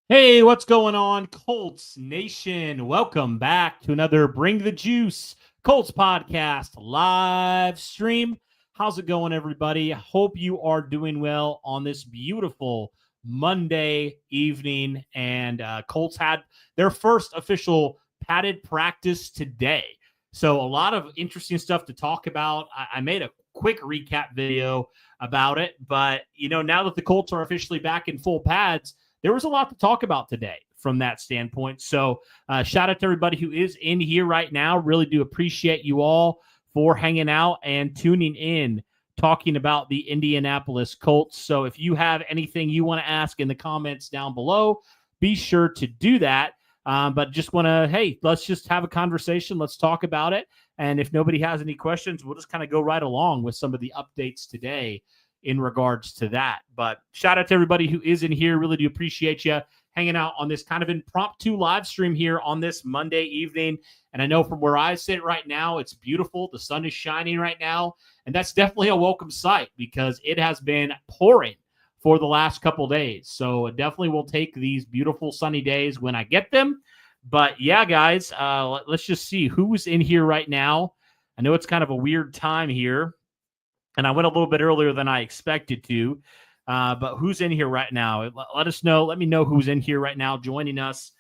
Hey, what's going on, Colts Nation? Welcome back to another Bring the Juice Colts podcast live stream. How's it going, everybody? Hope you are doing well on this beautiful Monday evening. And Colts had their first official padded practice today. So, a lot of interesting stuff to talk about. I made a quick recap video about it, but now that the Colts are officially back in full pads, there was a lot to talk about today from that standpoint. So shout out to everybody who is in here right now. Really do appreciate you all for hanging out and tuning in, talking about the Indianapolis Colts. So if you have anything you want to ask in the comments down below, be sure to do that. But just want to, hey, let's just have a conversation. Let's talk about it. And if nobody has any questions, we'll just kind of go right along with some of the updates today in regards to that. But shout out to everybody who is in here. Really do appreciate you hanging out on this kind of impromptu live stream here on this Monday evening. And I know from where I sit right now, it's beautiful. The sun is shining right now. And that's definitely a welcome sight because it has been pouring for the last couple days. So definitely will take these beautiful sunny days when I get them. But yeah, guys, let's just see who's in here right now. I know it's kind of a weird time here, and I went a little bit earlier than I expected to. But who's in here right now? Let us know. Let me know who's in here right now joining us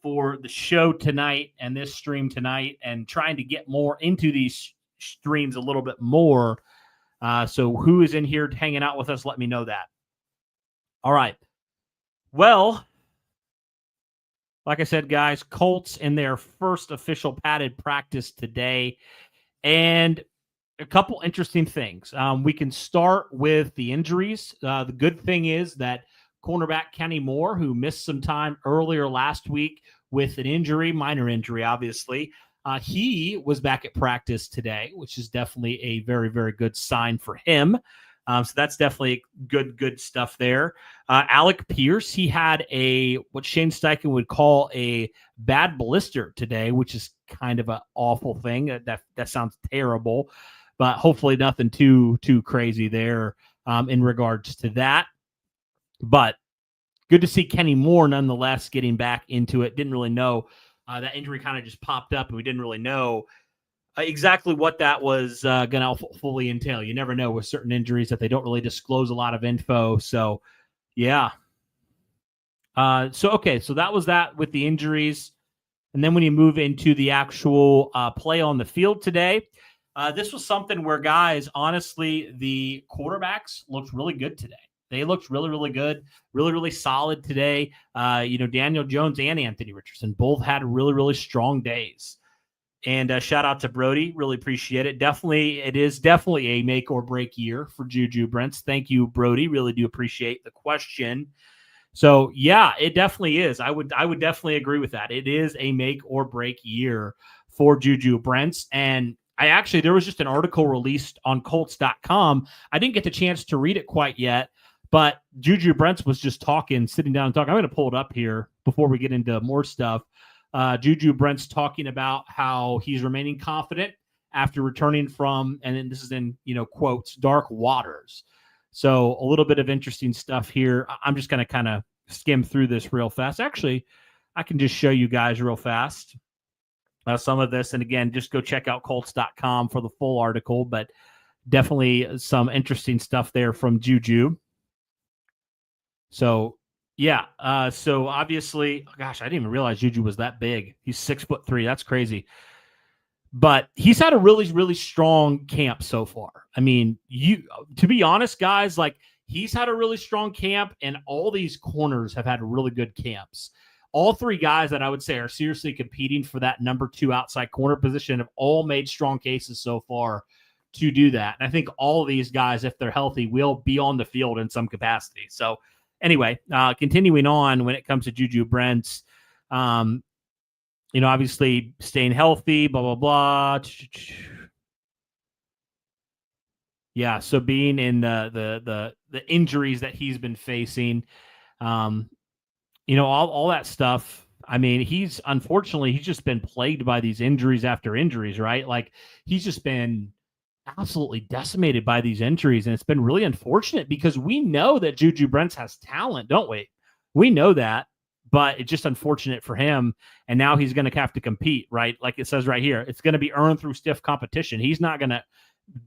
for the show tonight and this stream tonight, and trying to get more into these streams a little bit more. So who is in here hanging out with us? Let me know that. All right. Well, like I said, guys, Colts in their first official padded practice today. And a couple interesting things. We can start with the injuries. The good thing is that cornerback Kenny Moore, who missed some time earlier last week with an injury, minor injury, obviously, he was back at practice today, which is definitely a very, very good sign for him. So that's definitely good stuff there. Alec Pierce, he had what Shane Steichen would call a bad blister today, which is kind of an awful thing. That sounds terrible, but hopefully nothing too crazy there in regards to that. But good to see Kenny Moore nonetheless getting back into it. Didn't really know that injury kind of just popped up, and we didn't really know exactly what that was going to fully entail. You never know with certain injuries that they don't really disclose a lot of info. So, yeah. So that was that with the injuries. And then when you move into the actual play on the field today, this was something where, guys, honestly, the quarterbacks looked really good today. They looked really, really good, really, really solid today. Daniel Jones and Anthony Richardson both had really, really strong days. And shout out to Brody. Really appreciate it. It is definitely a make or break year for Juju Brents. Thank you, Brody. Really do appreciate the question. So yeah, it definitely is. I would definitely agree with that. It is a make or break year for Juju Brents. And there was just an article released on Colts.com. I didn't get the chance to read it quite yet, but Juju Brents was just sitting down and talking. I'm going to pull it up here before we get into more stuff. Juju Brents talking about how he's remaining confident after returning from, and then this is in, quotes, dark waters. So a little bit of interesting stuff here. I'm just going to kind of skim through this real fast. Actually, I can just show you guys real fast some of this. And again, just go check out Colts.com for the full article, but definitely some interesting stuff there from Juju. So, yeah. So obviously, gosh, I didn't even realize Juju was that big. He's 6'3". That's crazy. But he's had a really, really strong camp so far. I mean, to be honest, guys, like he's had a really strong camp, and all these corners have had really good camps. All three guys that I would say are seriously competing for that number 2 outside corner position have all made strong cases so far to do that. And I think all of these guys, if they're healthy, will be on the field in some capacity. So anyway, continuing on when it comes to Juju Brents, obviously staying healthy, blah, blah, blah. Yeah, so being in the injuries that he's been facing, all that stuff. I mean, he's just been plagued by these injuries after injuries, right? Like he's just been absolutely decimated by these injuries, and it's been really unfortunate because we know that Juju Brents has talent, don't we? We know that. but it's just unfortunate for him. And now he's going to have to compete, right? Like it says right here, it's going to be earned through stiff competition. He's not going to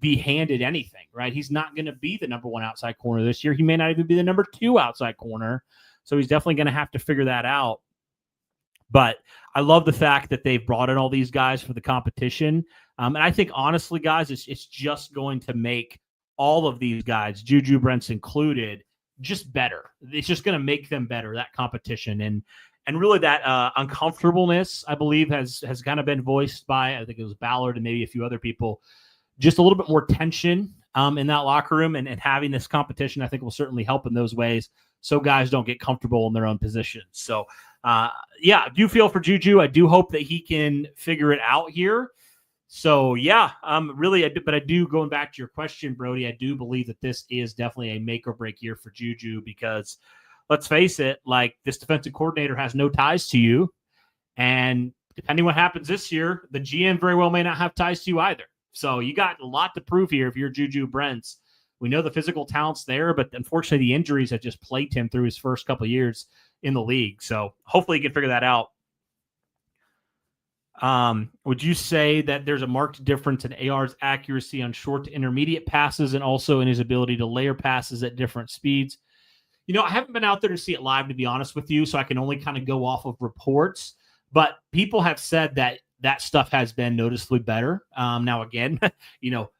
be handed anything, right? He's not going to be the number one outside corner this year. He may not even be the number two outside corner. So he's definitely going to have to figure that out. But I love the fact that they've brought in all these guys for the competition. And I think, honestly, guys, it's just going to make all of these guys, Juju, Brents included, just better. It's just going to make them better, that competition. And really that uncomfortableness, I believe, has kind of been voiced by, I think it was Ballard and maybe a few other people, just a little bit more tension in that locker room. And having this competition, I think, will certainly help in those ways so guys don't get comfortable in their own positions. So, yeah, I do feel for Juju. I do hope that he can figure it out here. So, yeah, really, but I do, going back to your question, Brody, I do believe that this is definitely a make or break year for Juju because let's face it, like this defensive coordinator has no ties to you. And depending what happens this year, the GM very well may not have ties to you either. So you got a lot to prove here if you're Juju Brents. We know the physical talent's there, but unfortunately the injuries have just plagued him through his first couple of years in the league. So hopefully he can figure that out. Would you say that there's a marked difference in AR's accuracy on short to intermediate passes and also in his ability to layer passes at different speeds? You know, I haven't been out there to see it live, to be honest with you, so I can only kind of go off of reports. But people have said that that stuff has been noticeably better. Now, again, you know,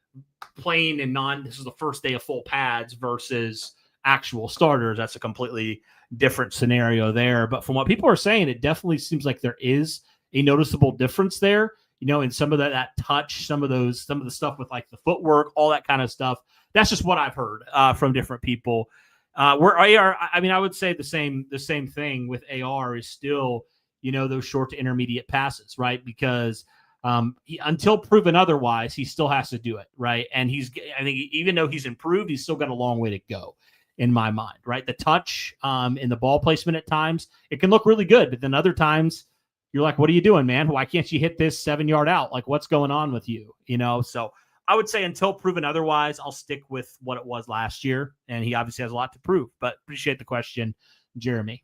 playing in this is the first day of full pads versus actual starters. That's a completely different scenario there. But from what people are saying, it definitely seems like there is a noticeable difference there, you know, in some of that touch, some of the stuff with like the footwork, all that kind of stuff. That's just what I've heard from different people. Where AR, I mean, I would say the same thing with AR is still, you know, those short to intermediate passes, right? Because until proven otherwise, he still has to do it, right? And I think even though he's improved, he's still got a long way to go in my mind, right? The touch in the ball placement at times, it can look really good, but then other times you're like, what are you doing, man? Why can't you hit this 7-yard out? Like, what's going on with you? You know, so I would say until proven otherwise, I'll stick with what it was last year. And he obviously has a lot to prove, but appreciate the question, Jeremy.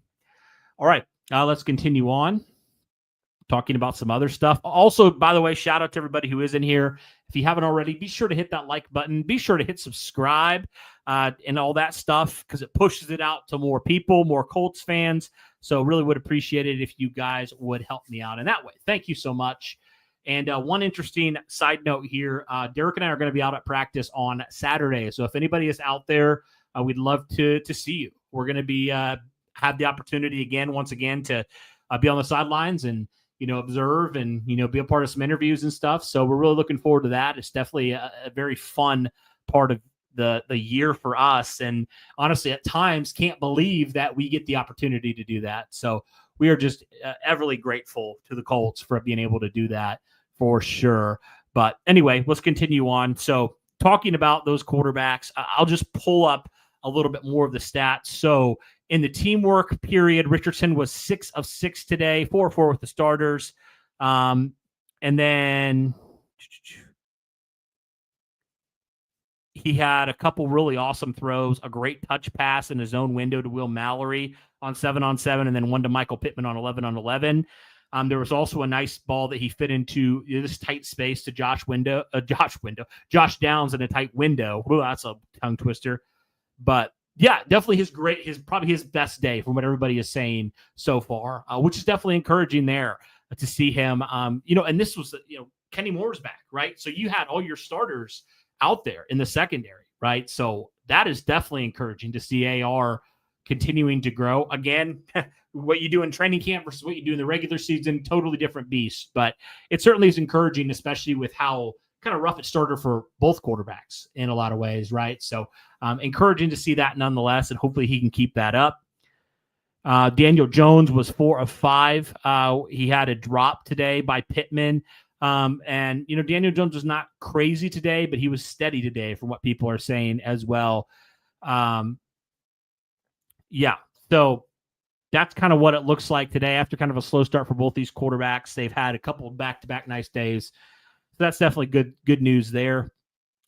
All right, let's continue on. Talking about some other stuff. Also, by the way, shout out to everybody who is in here. If you haven't already, be sure to hit that like button. Be sure to hit subscribe and all that stuff because it pushes it out to more people, more Colts fans. So really would appreciate it if you guys would help me out in that way. Thank you so much. And one interesting side note here, Derek and I are going to be out at practice on Saturday. So if anybody is out there, we'd love to see you. We're going to be have the opportunity once again to be on the sidelines and, you know, observe and, you know, be a part of some interviews and stuff. So we're really looking forward to that. It's definitely a very fun part of the year for us. And honestly, at times can't believe that we get the opportunity to do that. So we are just everly grateful to the Colts for being able to do that for sure. But anyway, let's continue on. So talking about those quarterbacks, I'll just pull up a little bit more of the stats. So in the teamwork period, Richardson was 6 of 6 today, 4-4 with the starters. And then he had a couple really awesome throws, a great touch pass in his own window to Will Mallory on 7-on-7, and then one to Michael Pittman on 11-on-11. There was also a nice ball that he fit into this tight space to Josh Downs in a tight window. Ooh, that's a tongue twister. But yeah, definitely probably his best day from what everybody is saying so far, which is definitely encouraging there to see him. You know, and this was, you know, Kenny Moore's back, right? So you had all your starters out there in the secondary, right? So that is definitely encouraging to see AR continuing to grow. Again, what you do in training camp versus what you do in the regular season, totally different beast. But it certainly is encouraging, especially with how kind of rough it started for both quarterbacks in a lot of ways, right? So encouraging to see that nonetheless, and hopefully he can keep that up. Daniel Jones was 4 of 5. He had a drop today by Pittman. And, you know, Daniel Jones was not crazy today, but he was steady today from what people are saying as well. Yeah, so that's kind of what it looks like today after kind of a slow start for both these quarterbacks. They've had a couple of back-to-back nice days. So that's definitely good news there.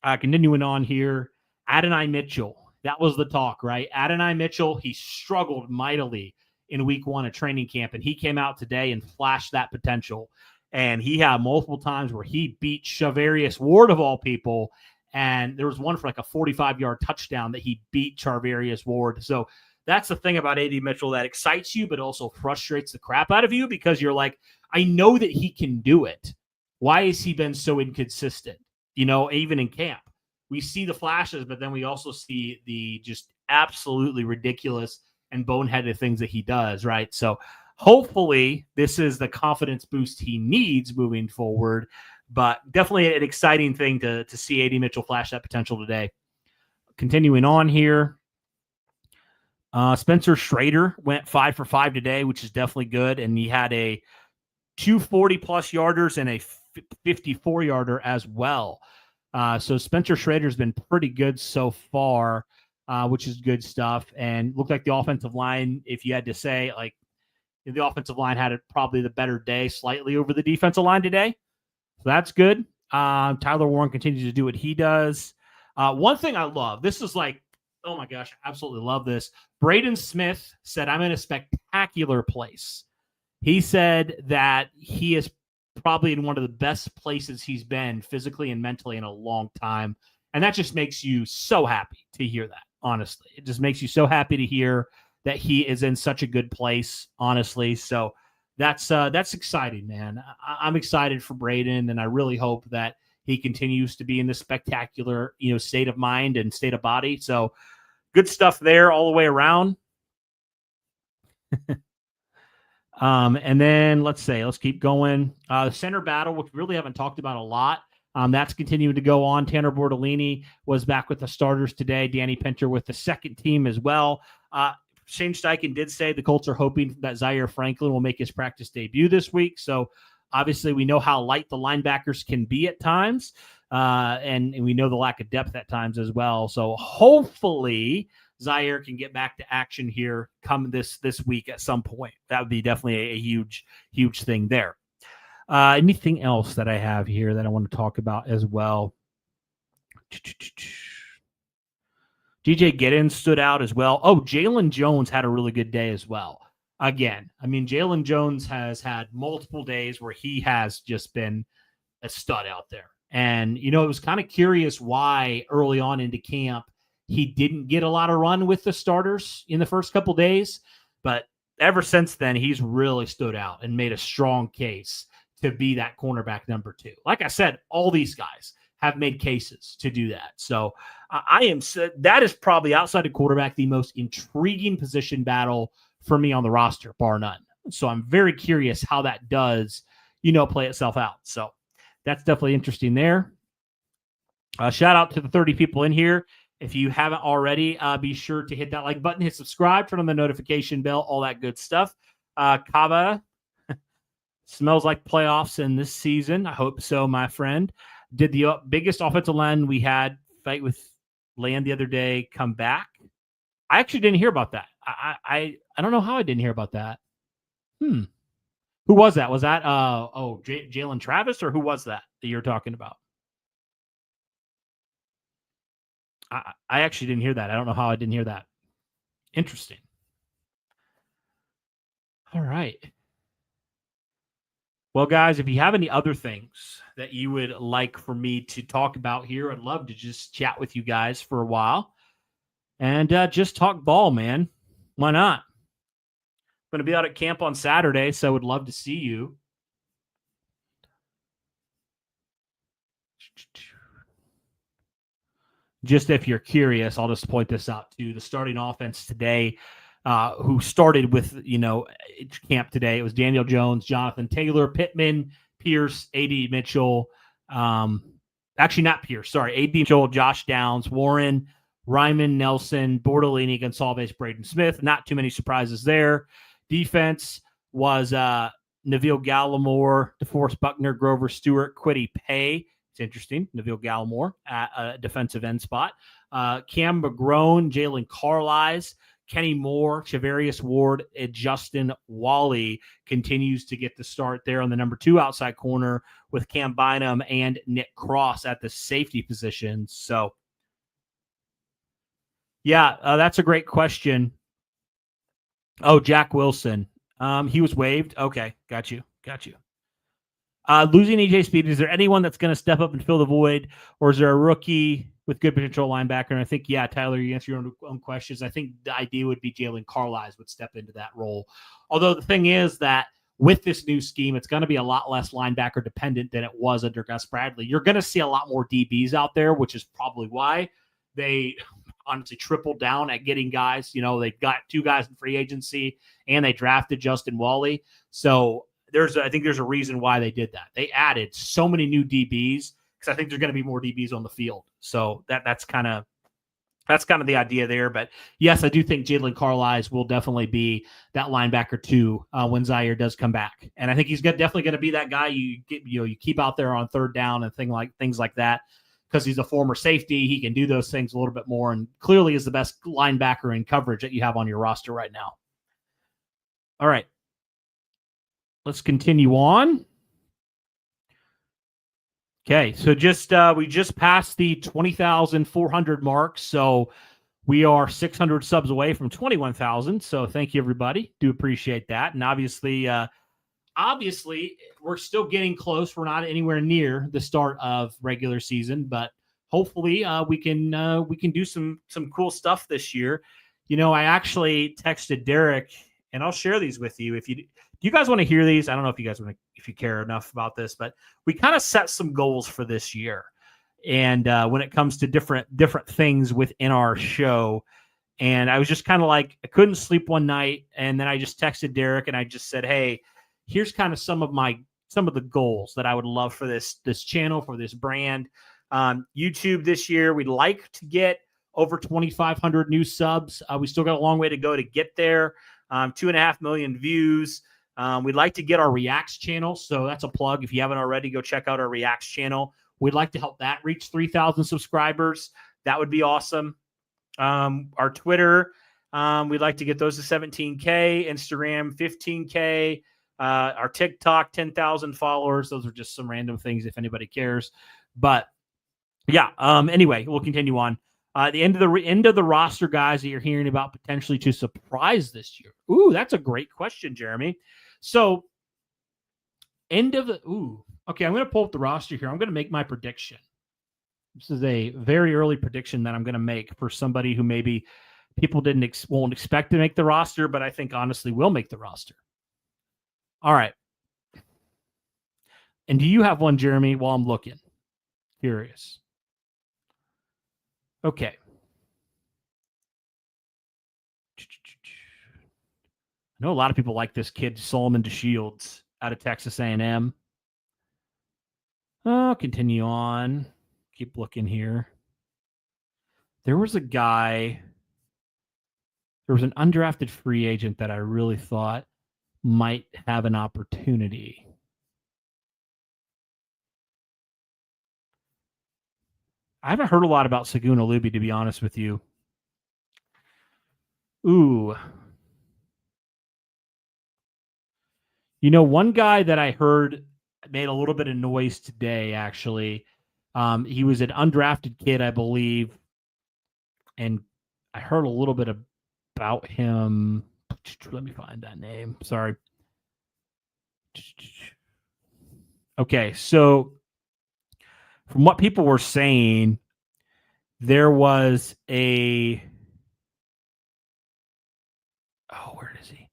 Continuing on here, Adonai Mitchell. That was the talk, right? Adonai Mitchell, he struggled mightily in week 1 of training camp, and he came out today and flashed that potential. And he had multiple times where he beat Charvarius Ward of all people. And there was one for like a 45-yard touchdown that he beat Charvarius Ward. So that's the thing about A.D. Mitchell that excites you, but also frustrates the crap out of you, because you're like, I know that he can do it. Why has he been so inconsistent? Even in camp, we see the flashes, but then we also see the just absolutely ridiculous and boneheaded things that he does, right? So hopefully this is the confidence boost he needs moving forward, but definitely an exciting thing to see A.D. Mitchell flash that potential today. Continuing on here, Spencer Schrader went 5 for 5 today, which is definitely good, and he had a 240-plus yarders and a 54-yarder as well. So Spencer Schrader's been pretty good so far, which is good stuff. And looked like the offensive line, if you had to say, like, the offensive line had probably the better day slightly over the defensive line today. So that's good. Tyler Warren continues to do what he does. One thing I love, this is like, oh my gosh, I absolutely love this. Braden Smith said, I'm in a spectacular place. He said that he is probably in one of the best places he's been physically and mentally in a long time. And that just makes you so happy to hear that, honestly. It just makes you so happy to hear that he is in such a good place, honestly. So that's exciting, man. I'm excited for Braden, and I really hope that he continues to be in this spectacular, state of mind and state of body. So good stuff there all the way around. And then let's keep going. The center battle, which we really haven't talked about a lot. That's continuing to go on. Tanner Bordolini was back with the starters today. Danny Pinter with the second team as well. Shane Steichen did say the Colts are hoping that Zaire Franklin will make his practice debut this week. So obviously we know how light the linebackers can be at times. And we know the lack of depth at times as well. So hopefully Zaire can get back to action here come this week at some point. That would be definitely a huge, huge thing there. Anything else that I have here that I want to talk about as well? DJ Giddens stood out as well. Oh, Jalen Jones had a really good day as well. Again, I mean, Jalen Jones has had multiple days where he has just been a stud out there. And, it was kind of curious why early on into camp he didn't get a lot of run with the starters in the first couple days. But ever since then, he's really stood out and made a strong case to be that cornerback number 2. Like I said, all these guys have made cases to do that. So that is probably outside of quarterback the most intriguing position battle for me on the roster, bar none. So I'm very curious how that does, play itself out. So that's definitely interesting there. Shout out to the 30 people in here. If you haven't already, be sure to hit that like button, hit subscribe, turn on the notification bell, all that good stuff. Kava smells like playoffs in this season. I hope so, my friend. Did the biggest offensive line we had fight with Land the other day come back? I actually didn't hear about that. I don't know how I didn't hear about that. Who was that? Was that Jalen Travis, or who was that you're talking about? I actually didn't hear that. I don't know how I didn't hear that. Interesting. All right. Well, guys, if you have any other things that you would like for me to talk about here, I'd love to just chat with you guys for a while and just talk ball, man. Why not? I'm going to be out at camp on Saturday, so I would love to see you. Just if you're curious, I'll just point this out too. The starting offense today, who started with, camp today, it was Daniel Jones, Jonathan Taylor, Pittman, Pierce, A.D. Mitchell. Actually, not Pierce. Sorry, A.D. Mitchell, Josh Downs, Warren, Ryman, Nelson, Bordolini, Gonsalves, Braden Smith. Not too many surprises there. Defense was Neville Gallimore, DeForest Buckner, Grover Stewart, Kwity Paye. It's interesting. Neville Gallimore at a defensive end spot. Cam McGrone, Jalen Carlisle, Kenny Moore, Charvarius Ward, and Justin Wally continues to get the start there on the number 2 outside corner with Cam Bynum and Nick Cross at the safety position. So, yeah, that's a great question. Oh, Jack Wilson. He was waived. Okay, got you. Losing EJ Speed, is there anyone that's going to step up and fill the void, or is there a rookie with good potential linebacker? And I think, yeah, Tyler, you answer your own questions. I think the idea would be Jalen Carlisle would step into that role. Although the thing is that with this new scheme, it's going to be a lot less linebacker dependent than it was under Gus Bradley. You're going to see a lot more DBs out there, which is probably why they honestly tripled down at getting guys. You know, they got 2 guys in free agency and they drafted Justin Wally. So I think there's a reason why they did that. They added so many new DBs because I think there's going to be more DBs on the field. So that's kind of the idea there. But yes, I do think Jalen Carlisle will definitely be that linebacker too when Zaire does come back, and I think he's definitely going to be that guy you keep out there on third down and things like that because he's a former safety. He can do those things a little bit more, and clearly is the best linebacker in coverage that you have on your roster right now. All right. Let's continue on. Okay, so we just passed the 20,400 mark, so we are 600 subs away from 21,000. So thank you, everybody. Do appreciate that. And obviously, we're still getting close. We're not anywhere near the start of regular season, but hopefully, we can do some cool stuff this year. You know, I actually texted Derek, and I'll share these with you if you. Do you guys want to hear these? I don't know if you guys if you care enough about this, but we kind of set some goals for this year. And when it comes to different things within our show, and I was just kind of like, I couldn't sleep one night. And then I just texted Derek and I just said, hey, here's kind of some of the goals that I would love for this channel, for this brand. YouTube this year, we'd like to get over 2,500 new subs. We still got a long way to go to get there. 2.5 million views. We'd like to get our Reacts channel. So that's a plug. If you haven't already, go check out our Reacts channel. We'd like to help that reach 3,000 subscribers. That would be awesome. Our Twitter, we'd like to get those to 17K. Instagram, 15K. Our TikTok, 10,000 followers. Those are just some random things if anybody cares. But yeah, anyway, we'll continue on. The end of the roster guys that you're hearing about potentially to surprise this year. Ooh, that's a great question, Jeremy. So okay, I'm going to pull up the roster here. I'm going to make my prediction. This is a very early prediction that I'm going to make for somebody who maybe people won't expect to make the roster, but I think honestly will make the roster. All right. And do you have one, Jeremy, while I'm looking? Curious. Okay. I know a lot of people like this kid, Solomon DeShields, out of Texas A&M. I'll continue on. Keep looking here. There was an undrafted free agent that I really thought might have an opportunity. I haven't heard a lot about Saguna Luby, to be honest with you. Ooh. You know, one guy that I heard made a little bit of noise today, actually. He was an undrafted kid, I believe. And I heard a little bit about him. Let me find that name. Sorry. Okay, so from what people were saying, there was where is he?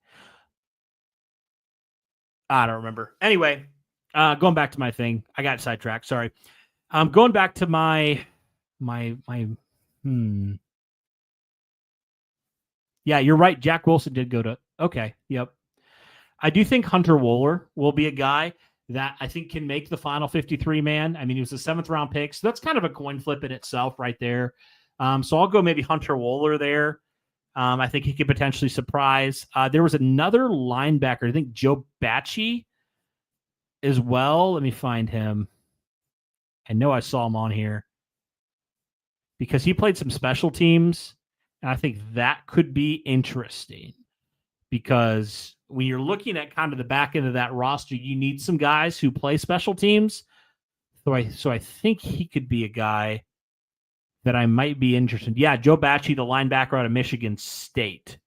I don't remember. Anyway, going back to my thing. I got sidetracked. Sorry. Going back to my Yeah, you're right. Jack Wilson did go to. Okay. Yep. I do think Hunter Wohler will be a guy that I think can make the final 53 man. I mean, he was a 7th round pick. So that's kind of a coin flip in itself right there. So I'll go maybe Hunter Wohler there. I think he could potentially surprise. There was another linebacker, I think Joe Bacci as well. Let me find him. I know I saw him on here because he played some special teams. And I think that could be interesting because when you're looking at kind of the back end of that roster, you need some guys who play special teams. So I think he could be a guy that I might be interested in. Yeah, Joe Bacci, the linebacker out of Michigan State.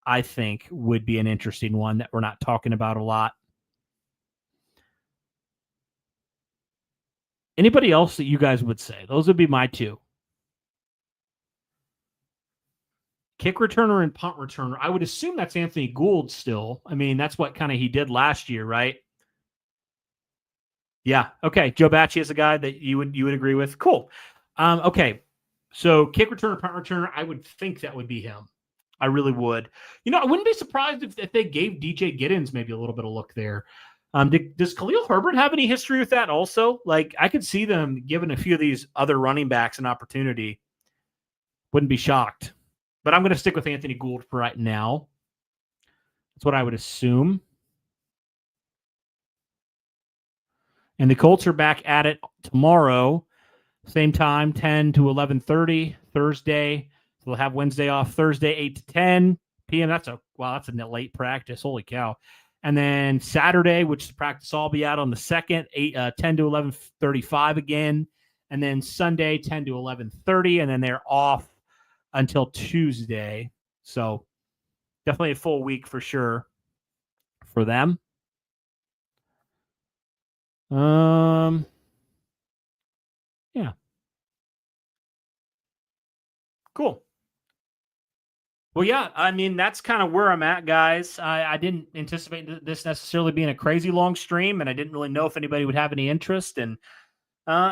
I think would be an interesting one that we're not talking about a lot. Anybody else that you guys would say? Those would be my two. Kick returner and punt returner. I would assume that's Anthony Gould still. I mean, that's what kind of he did last year, right? Yeah. Okay. Joe Bacci is a guy that you would agree with. Cool. Okay. So kick returner, punt returner, I would think that would be him. I really would. I wouldn't be surprised if they gave DJ Giddens maybe a little bit of look there. Does Khalil Herbert have any history with that also? Like, I could see them giving a few of these other running backs an opportunity. Wouldn't be shocked. But I'm going to stick with Anthony Gould for right now. That's what I would assume. And the Colts are back at it tomorrow. Same time, 10 to 11:30 Thursday. So they'll have Wednesday off. Thursday, 8 to 10 p.m. That's a late practice. Holy cow. And then Saturday, which is practice, I'll be out on the 2nd, 10 to 11:35 again. And then Sunday, 10 to 11:30. And then they're off until Tuesday. So definitely a full week for sure for them. Yeah. Cool. Well, yeah, I mean, that's kind of where I'm at, guys. I didn't anticipate this necessarily being a crazy long stream, and I didn't really know if anybody would have any interest. And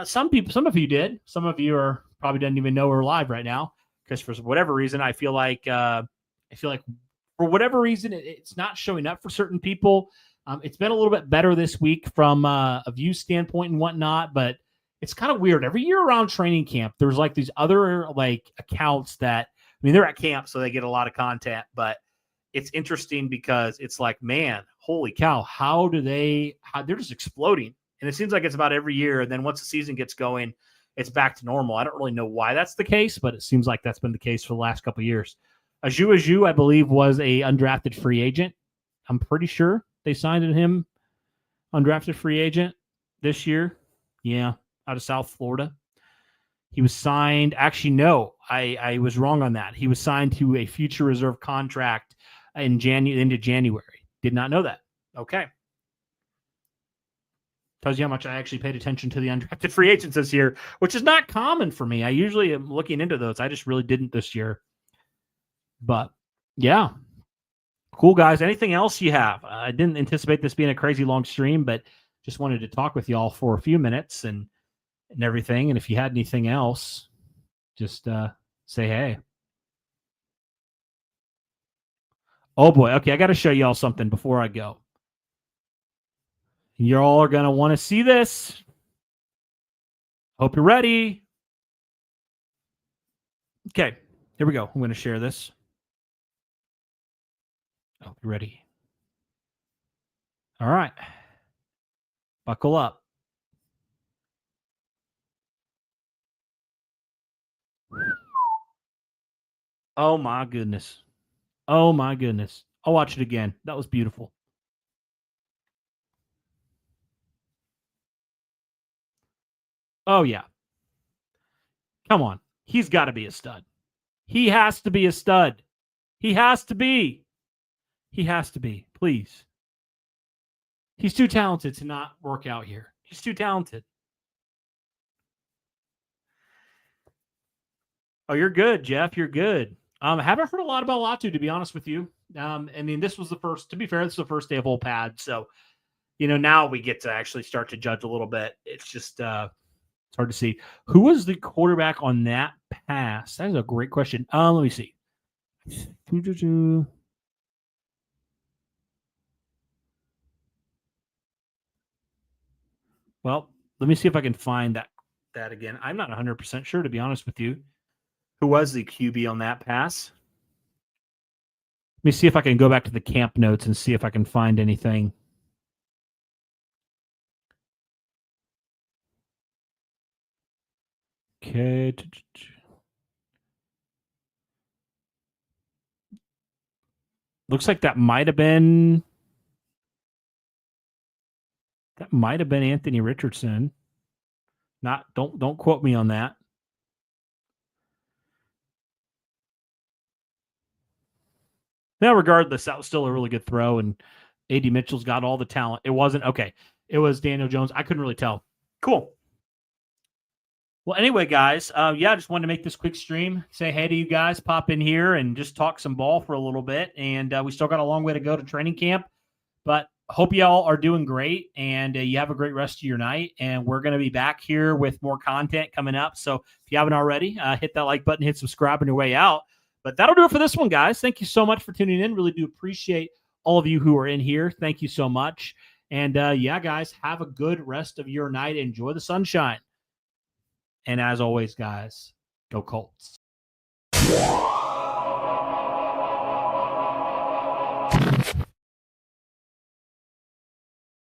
some of you did. Some of you are probably didn't even know we're live right now because for whatever reason, I feel like for whatever reason, it's not showing up for certain people. It's been a little bit better this week from a view standpoint and whatnot, but it's kind of weird. Every year around training camp, there's like these other like accounts that, I mean, they're at camp, so they get a lot of content, but it's interesting because it's like, man, holy cow, how they're just exploding. And it seems like it's about every year. And then once the season gets going, it's back to normal. I don't really know why that's the case, but it seems like that's been the case for the last couple of years. Aju, I believe, was a undrafted free agent. I'm pretty sure they signed him undrafted free agent this year. Yeah, out of South Florida. He was signed. Actually, no, I was wrong on that. He was signed to a future reserve contract into January. Did not know that. Okay. Tells you how much I actually paid attention to the undrafted free agents this year, which is not common for me. I usually am looking into those. I just really didn't this year. But yeah. Cool, guys. Anything else you have? I didn't anticipate this being a crazy long stream, but just wanted to talk with y'all for a few minutes and everything. And if you had anything else, just say hey. Oh boy. Okay, I got to show y'all something before I go. Y'all are going to want to see this. Hope you're ready. Okay, here we go. I'm going to share this. I hope you're ready. All right. Buckle up. Oh my goodness. Oh my goodness. I'll watch it again. That was beautiful. Oh yeah. Come on. He's got to be a stud. He has to be a stud. He has to be. He has to be. Please. He's too talented to not work out here. He's too talented. Oh, you're good, Jeff. You're good. I haven't heard a lot about Latu, to be honest with you. I mean, this was the first, to be fair, this is the first day of full pad. So, now we get to actually start to judge a little bit. It's just, it's hard to see. Who was the quarterback on that pass? That is a great question. Let me see. Well, let me see if I can find that again. I'm not 100% sure, to be honest with you. Who was the QB on that pass? Let me see if I can go back to the camp notes and see if I can find anything. Okay. Looks like that might have been Anthony Richardson. Don't quote me on that. Now, regardless, that was still a really good throw, and A.D. Mitchell's got all the talent. It wasn't okay. It was Daniel Jones. I couldn't really tell. Cool. Well, anyway, guys, I just wanted to make this quick stream, say hey to you guys, pop in here and just talk some ball for a little bit. And we still got a long way to go to training camp, but hope y'all are doing great and you have a great rest of your night. And we're going to be back here with more content coming up. So if you haven't already, hit that like button, hit subscribe on your way out. But that'll do it for this one, guys. Thank you so much for tuning in. Really do appreciate all of you who are in here. Thank you so much. And guys, have a good rest of your night. Enjoy the sunshine. And as always, guys, go Colts.